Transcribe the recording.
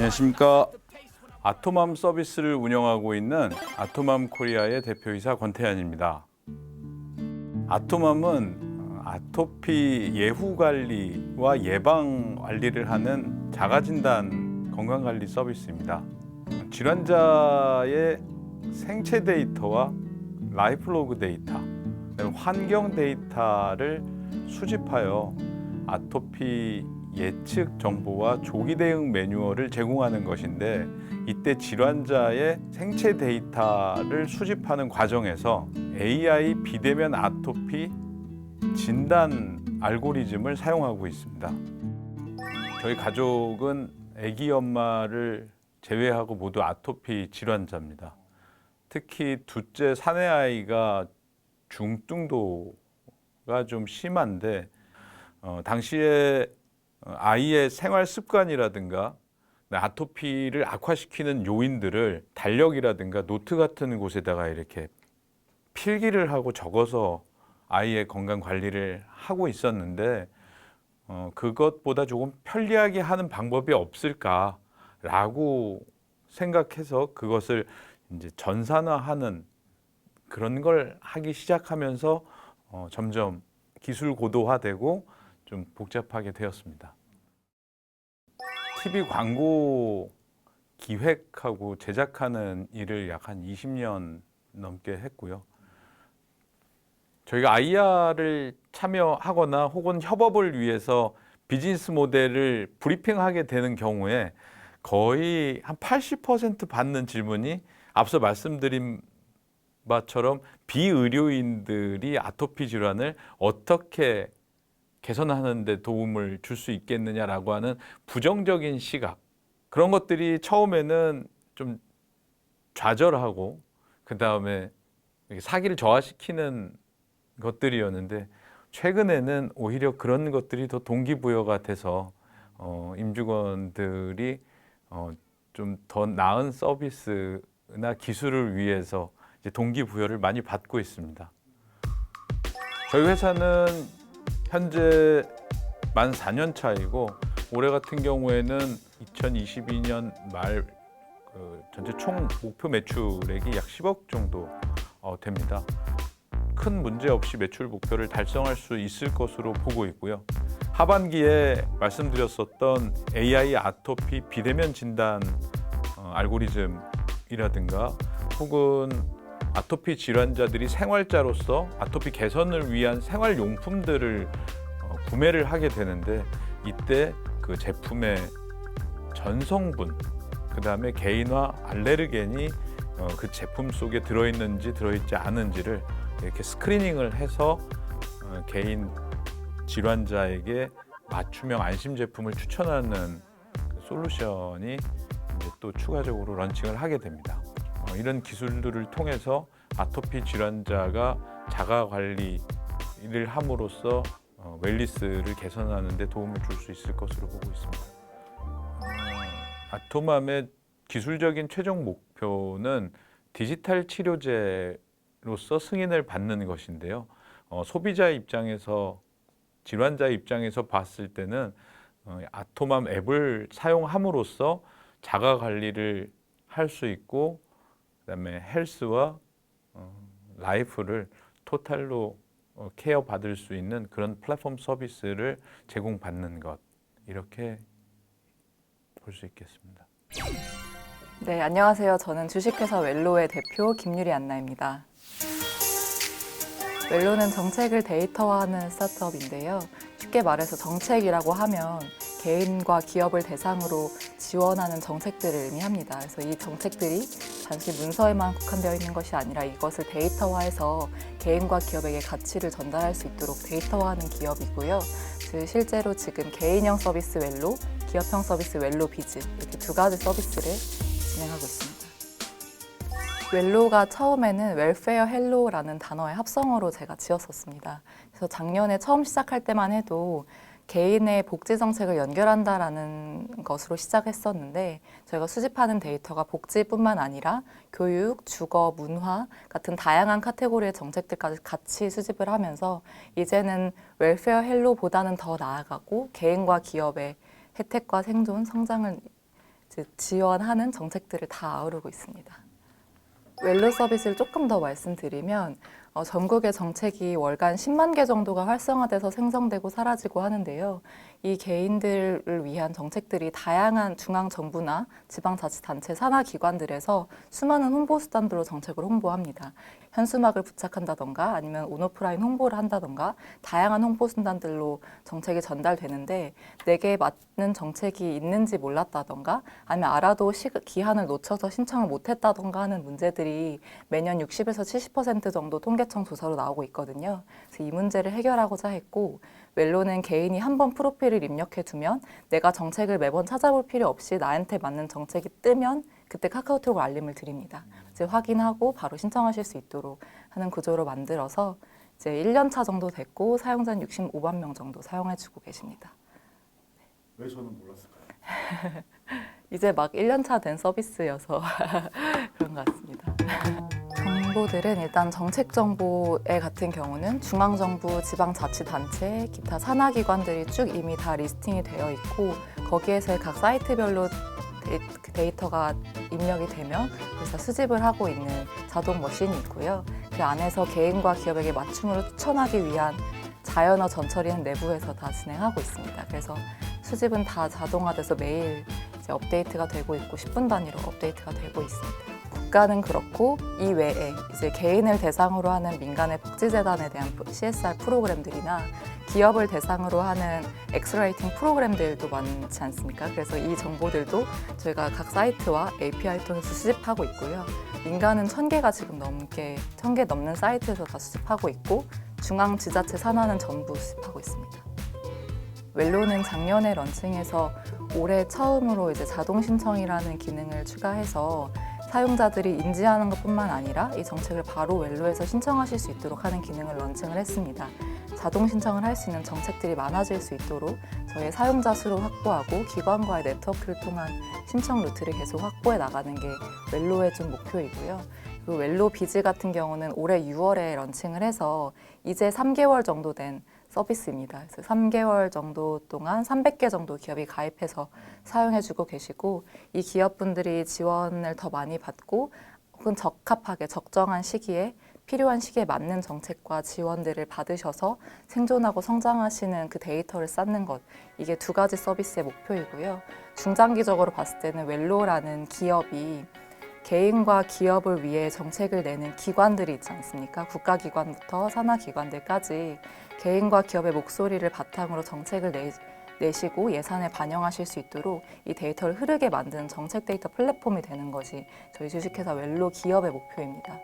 안녕하십니까. 아토맘 서비스를 운영하고 있는 아토맘 코리아의 대표이사 권태현입니다. 아토맘은 아토피 예후 관리와 예방 관리를 하는 자가진단 건강관리 서비스입니다. 질환자의 생체 데이터와 라이프로그 데이터, 환경 데이터를 수집하여 아토피 예측 정보와 조기 대응 매뉴얼을 제공하는 것인데, 이때 질환자의 생체 데이터를 수집하는 과정에서 AI 비대면 아토피 진단 알고리즘을 사용하고 있습니다. 저희 가족은 아기 엄마를 제외하고 모두 아토피 질환자입니다. 특히 둘째 사내아이가 중등도가 좀 심한데, 당시에 아이의 생활 습관이라든가 아토피를 악화시키는 요인들을 달력이라든가 노트 같은 곳에다가 이렇게 필기를 하고 적어서 아이의 건강 관리를 하고 있었는데, 그것보다 조금 편리하게 하는 방법이 없을까라고 생각해서 그것을 이제 전산화하는 그런 걸 하기 시작하면서 점점 기술 고도화되고 좀 복잡하게 되었습니다. TV 광고 기획하고 제작하는 일을 약 한 20년 넘게 했고요. 저희가 IR을 참여하거나 혹은 협업을 위해서 비즈니스 모델을 브리핑하게 되는 경우에 거의 한 80% 받는 질문이 앞서 말씀드린 바처럼 비의료인들이 아토피 질환을 어떻게 개선하는 데 도움을 줄 수 있겠느냐라고 하는 부정적인 시각, 그런 것들이 처음에는 좀 좌절하고 그 다음에 사기를 저하시키는 것들이었는데, 최근에는 오히려 그런 것들이 더 동기부여가 돼서 임직원들이 좀 더 나은 서비스나 기술을 위해서 이제 동기부여를 많이 받고 있습니다. 저희 회사는 현재 만 4년 차이고, 올해 같은 경우에는 2022년 말 전체 총 목표 매출액이 약 10억 정도 됩니다. 큰 문제 없이 매출 목표를 달성할 수 있을 것으로 보고 있고요. 하반기에 말씀드렸었던 AI 아토피 비대면 진단 알고리즘이라든가 혹은 아토피 질환자들이 생활자로서 아토피 개선을 위한 생활용품들을 구매를 하게 되는데, 이때 그 제품의 전성분, 그 다음에 개인화 알레르겐이 그 제품 속에 들어있는지 들어있지 않은지를 이렇게 스크리닝을 해서 개인 질환자에게 맞춤형 안심 제품을 추천하는 그 솔루션이 이제 또 추가적으로 런칭을 하게 됩니다. 이런 기술들을 통해서 아토피 질환자가 자가 관리를 함으로써 웰니스를 개선하는 데 도움을 줄 수 있을 것으로 보고 있습니다. 아토맘의 기술적인 최종 목표는 디지털 치료제로서 승인을 받는 것인데요. 소비자 입장에서, 질환자 입장에서 봤을 때는 아토맘 앱을 사용함으로써 자가 관리를 할 수 있고, 그다음에 헬스와 라이프를 토탈로 케어 받을 수 있는 그런 플랫폼 서비스를 제공받는 것, 이렇게 볼 수 있겠습니다. 네, 안녕하세요. 저는 주식회사 웰로의 대표 김유리 안나입니다. 웰로는 정책을 데이터화하는 스타트업인데요. 쉽게 말해서 정책이라고 하면 개인과 기업을 대상으로 지원하는 정책들을 의미합니다. 그래서 이 정책들이 단지 문서에만 국한되어 있는 것이 아니라 이것을 데이터화해서 개인과 기업에게 가치를 전달할 수 있도록 데이터화하는 기업이고요. 실제로 지금 개인형 서비스 웰로, 기업형 서비스 웰로 비즈, 이렇게 두 가지 서비스를 진행하고 있습니다. 웰로가 처음에는 웰페어 헬로라는 단어의 합성어로 제가 지었었습니다. 그래서 작년에 처음 시작할 때만 해도 개인의 복지 정책을 연결한다라는 것으로 시작했었는데, 저희가 수집하는 데이터가 복지뿐만 아니라 교육, 주거, 문화 같은 다양한 카테고리의 정책들까지 같이 수집을 하면서 이제는 웰페어 헬로보다는 더 나아가고 개인과 기업의 혜택과 생존, 성장을 이제 지원하는 정책들을 다 아우르고 있습니다. 웰로 서비스를 조금 더 말씀드리면 전국의 정책이 월간 10만 개 정도가 활성화돼서 생성되고 사라지고 하는데요. 이 개인들을 위한 정책들이 다양한 중앙정부나 지방자치단체, 산하기관들에서 수많은 홍보 수단들로 정책을 홍보합니다. 현수막을 부착한다던가 아니면 온오프라인 홍보를 한다던가 다양한 홍보 수단들로 정책이 전달되는데 내게 맞는 정책이 있는지 몰랐다던가 아니면 알아도 기한을 놓쳐서 신청을 못했다던가 하는 문제들이 매년 60에서 70% 정도 통계청 조사로 나오고 있거든요. 그래서 이 문제를 해결하고자 했고 웰로는 개인이 한번 프로필을 입력해 두면 내가 정책을 매번 찾아볼 필요 없이 나한테 맞는 정책이 뜨면 그때 카카오톡으로 알림을 드립니다. 이제 확인하고 바로 신청하실 수 있도록 하는 구조로 만들어서 이제 1년 차 정도 됐고 사용자는 65만 명 정도 사용해주고 계십니다. 왜 저는 몰랐을까요? 이제 막 1년 차 된 서비스여서 그런 것 같습니다. 정보들은 일단 정책 정보에 같은 경우는 중앙정부, 지방자치단체, 기타 산하기관들이 쭉 이미 다 리스팅이 되어 있고 거기에서 각 사이트별로 데이터가 입력이 되면 그래서 수집을 하고 있는 자동 머신이 있고요. 그 안에서 개인과 기업에게 맞춤으로 추천하기 위한 자연어 전처리는 내부에서 다 진행하고 있습니다. 그래서 수집은 다 자동화돼서 매일 이제 업데이트가 되고 있고 10분 단위로 업데이트가 되고 있습니다. 국가는 그렇고 이 외에 이제 개인을 대상으로 하는 민간의 복지재단에 대한 CSR 프로그램들이나 기업을 대상으로 하는 엑스라이팅 프로그램들도 많지 않습니까? 그래서 이 정보들도 저희가 각 사이트와 API 통해서 수집하고 있고요. 민간은 1,000개가 지금 1,000개 넘는 사이트에서 다 수집하고 있고 중앙 지자체 산하는 전부 수집하고 있습니다. 웰로는 작년에 런칭해서 올해 처음으로 이제 자동 신청이라는 기능을 추가해서 사용자들이 인지하는 것뿐만 아니라 이 정책을 바로 웰로에서 신청하실 수 있도록 하는 기능을 런칭을 했습니다. 자동 신청을 할 수 있는 정책들이 많아질 수 있도록 저희 사용자 수를 확보하고 기관과의 네트워크를 통한 신청 루트를 계속 확보해 나가는 게 웰로의 좀 목표이고요. 그리고 웰로 비즈 같은 경우는 올해 6월에 런칭을 해서 이제 3개월 정도 된 서비스입니다. 그래서 3개월 정도 동안 300개 정도 기업이 가입해서 사용해주고 계시고 이 기업분들이 지원을 더 많이 받고 혹은 적합하게 적정한 시기에 필요한 시기에 맞는 정책과 지원들을 받으셔서 생존하고 성장하시는 그 데이터를 쌓는 것 이게 2가지 서비스의 목표이고요. 중장기적으로 봤을 때는 웰로라는 기업이 개인과 기업을 위해 정책을 내는 기관들이 있지 않습니까? 국가기관부터 산하기관들까지 개인과 기업의 목소리를 바탕으로 정책을 내시고 예산에 반영하실 수 있도록 이 데이터를 흐르게 만드는 정책 데이터 플랫폼이 되는 것이 저희 주식회사 웰로 기업의 목표입니다.